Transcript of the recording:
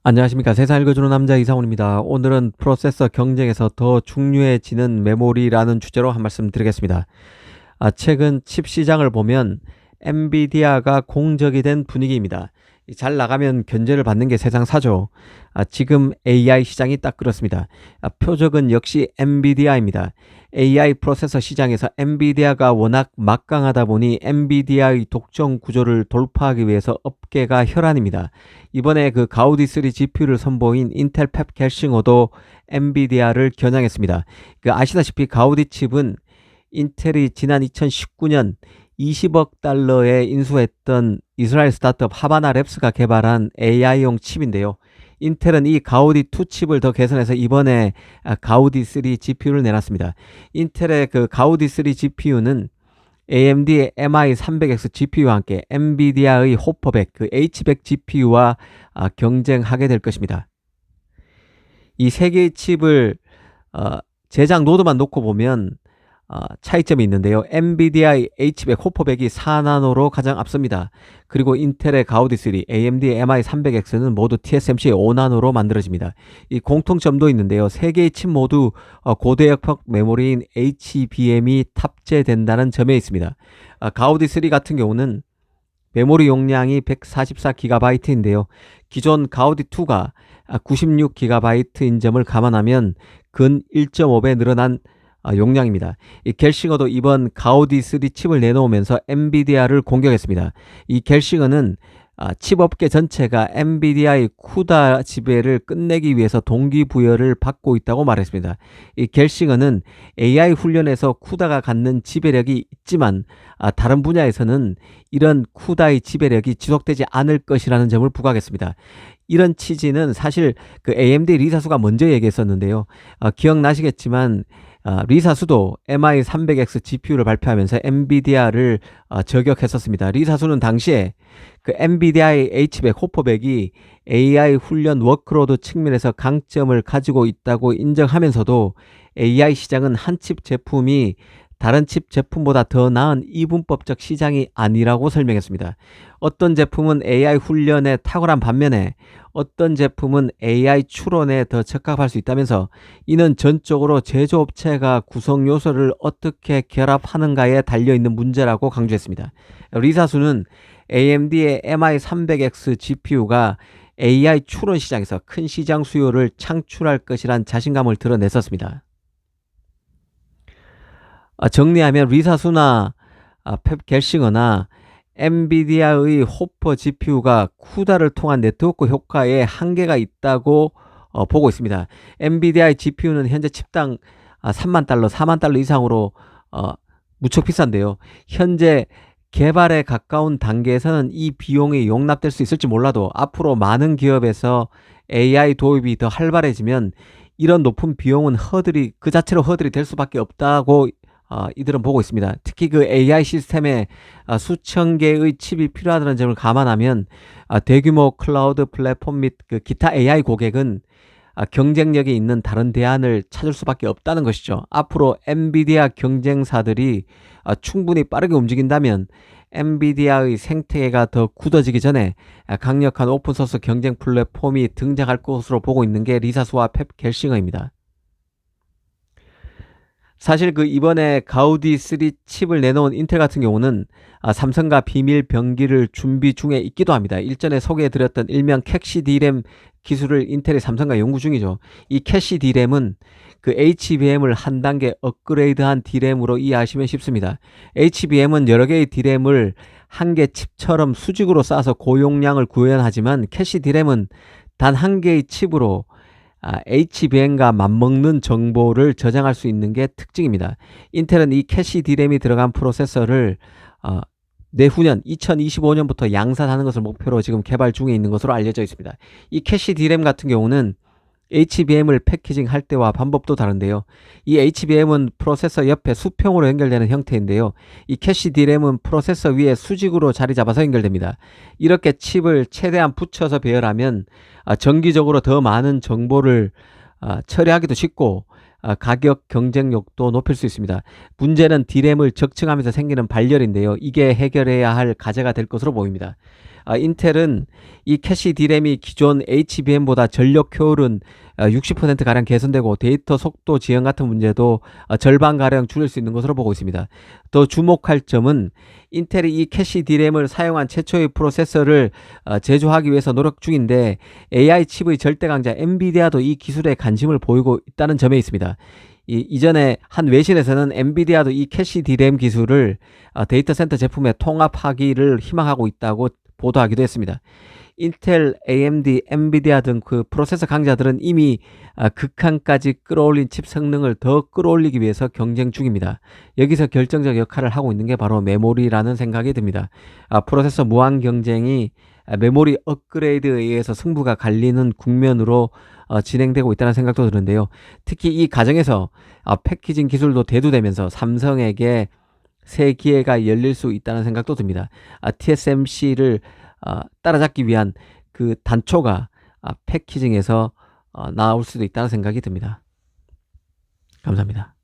안녕하십니까. 세상 읽어주는 남자 이상훈입니다. 오늘은 프로세서 경쟁에서 더 중요해지는 메모리라는 주제로 한 말씀 드리겠습니다. 최근 칩 시장을 보면 엔비디아가 공적이 된 분위기입니다. 잘 나가면 견제를 받는 게 세상사죠. 지금 AI 시장이 딱 그렇습니다. 표적은 역시 엔비디아입니다. AI 프로세서 시장에서 엔비디아가 워낙 막강하다 보니 엔비디아의 독점 구조를 돌파하기 위해서 업계가 혈안입니다. 이번에 그 가우디 3 GPU를 선보인 인텔 펩 갤싱어도 엔비디아를 겨냥했습니다. 아시다시피 가우디 칩은 인텔이 지난 2019년 20억 달러에 인수했던 이스라엘 스타트업 하바나 랩스가 개발한 AI용 칩인데요. 인텔은 이 가우디 2 칩을 더 개선해서 이번에 가우디 3 GPU를 내놨습니다. 인텔의 그 가우디 3 GPU는 AMD의 MI300X GPU와 함께 엔비디아의 호퍼100, 그 H100 GPU와 경쟁하게 될 것입니다. 이 세 개의 칩을 제작 노드만 놓고 보면 차이점이 있는데요. 엔비디아의 H100 호퍼100이 4나노로 가장 앞섭니다. 그리고 인텔의 가우디 3, AMD의 MI300X는 모두 TSMC의 5나노로 만들어집니다. 이 공통점도 있는데요. 세 개의 칩 모두 고대역폭 메모리인 HBM이 탑재된다는 점에 있습니다. 가우디 3 같은 경우는 메모리 용량이 144GB인데요. 기존 가우디 2가 96GB인 점을 감안하면 근 1.5배 늘어난 용량입니다. 이 갤싱어도 이번 가우디 3 칩을 내놓으면서 엔비디아를 공격했습니다. 이 갤싱어는 칩업계 전체가 엔비디아의 쿠다 지배를 끝내기 위해서 동기부여를 받고 있다고 말했습니다. 이 갤싱어는 AI 훈련에서 쿠다가 갖는 지배력이 있지만 다른 분야에서는 이런 쿠다의 지배력이 지속되지 않을 것이라는 점을 부각했습니다. 이런 취지는 사실 그 AMD 리사수가 먼저 얘기했었는데요. 기억나시겠지만 리사수도 MI300X GPU를 발표하면서 엔비디아를 저격했었습니다. 리사수는 당시에 그 엔비디아의 H100 호퍼100이 AI 훈련 워크로드 측면에서 강점을 가지고 있다고 인정하면서도 AI 시장은 한 칩 제품이 다른 칩 제품보다 더 나은 이분법적 시장이 아니라고 설명했습니다. 어떤 제품은 AI 훈련에 탁월한 반면에 어떤 제품은 AI 추론에 더 적합할 수 있다면서 이는 전적으로 제조업체가 구성 요소를 어떻게 결합하는가에 달려있는 문제라고 강조했습니다. 리사수는 AMD의 MI300X GPU가 AI 추론 시장에서 큰 시장 수요를 창출할 것이란 자신감을 드러냈었습니다. 정리하면 리사수나 펩 갤싱어나 엔비디아의 호퍼 GPU가 쿠다를 통한 네트워크 효과에 한계가 있다고 보고 있습니다. 엔비디아의 GPU는 현재 칩당 3만 달러, 4만 달러 이상으로 무척 비싼데요. 현재 개발에 가까운 단계에서는 이 비용이 용납될 수 있을지 몰라도 앞으로 많은 기업에서 AI 도입이 더 활발해지면 이런 높은 비용은 그 자체로 허들이 될 수밖에 없다고 이들은 보고 있습니다. 특히 그 AI 시스템에 수천 개의 칩이 필요하다는 점을 감안하면 대규모 클라우드 플랫폼 및 그 기타 AI 고객은 경쟁력이 있는 다른 대안을 찾을 수밖에 없다는 것이죠. 앞으로 엔비디아 경쟁사들이 충분히 빠르게 움직인다면 엔비디아의 생태계가 더 굳어지기 전에 강력한 오픈소스 경쟁 플랫폼이 등장할 것으로 보고 있는 게 리사수와 펩 갤싱어입니다. 사실 그 이번에 가우디 3 칩을 내놓은 인텔 같은 경우는 삼성과 비밀 병기를 준비 중에 있기도 합니다. 일전에 소개해드렸던 일명 캐시 D램 기술을 인텔이 삼성과 연구 중이죠. 이 캐시 D램은 그 HBM을 한 단계 업그레이드한 D램으로 이해하시면 쉽습니다. HBM은 여러 개의 D램을 한 개 칩처럼 수직으로 쌓아서 고용량을 구현하지만 캐시 D램은 단 한 개의 칩으로 HBM과 맞먹는 정보를 저장할 수 있는 게 특징입니다. 인텔은 이 캐시 D램이 들어간 프로세서를 내후년 2025년부터 양산하는 것을 목표로 지금 개발 중에 있는 것으로 알려져 있습니다. 이 캐시 D램 같은 경우는 HBM을 패키징할 때와 방법도 다른데요. 이 HBM은 프로세서 옆에 수평으로 연결되는 형태인데요. 이 캐시 D램은 프로세서 위에 수직으로 자리 잡아서 연결됩니다. 이렇게 칩을 최대한 붙여서 배열하면 정기적으로 더 많은 정보를 처리하기도 쉽고 가격 경쟁력도 높일 수 있습니다. 문제는 D램을 적층하면서 생기는 발열인데요. 이게 해결해야 할 과제가 될 것으로 보입니다. 인텔은 이 캐시 D램이 기존 HBM보다 전력 효율은 60%가량 개선되고 데이터 속도 지연 같은 문제도 절반가량 줄일 수 있는 것으로 보고 있습니다. 더 주목할 점은 인텔이 이 캐시 D램을 사용한 최초의 프로세서를 제조하기 위해서 노력 중인데 AI 칩의 절대 강자 엔비디아도 이 기술에 관심을 보이고 있다는 점에 있습니다. 이전에 한 외신에서는 엔비디아도 이 캐시 D램 기술을 데이터 센터 제품에 통합하기를 희망하고 있다고 보도하기도 했습니다. 인텔, AMD, 엔비디아 등 그 프로세서 강자들은 이미 극한까지 끌어올린 칩 성능을 더 끌어올리기 위해서 경쟁 중입니다. 여기서 결정적 역할을 하고 있는 게 바로 메모리라는 생각이 듭니다. 프로세서 무한 경쟁이 메모리 업그레이드에 의해서 승부가 갈리는 국면으로 진행되고 있다는 생각도 드는데요. 특히 이 과정에서 패키징 기술도 대두되면서 삼성에게 새 기회가 열릴 수 있다는 생각도 듭니다. TSMC를 따라잡기 위한 그 단초가 패키징에서 나올 수도 있다는 생각이 듭니다. 감사합니다.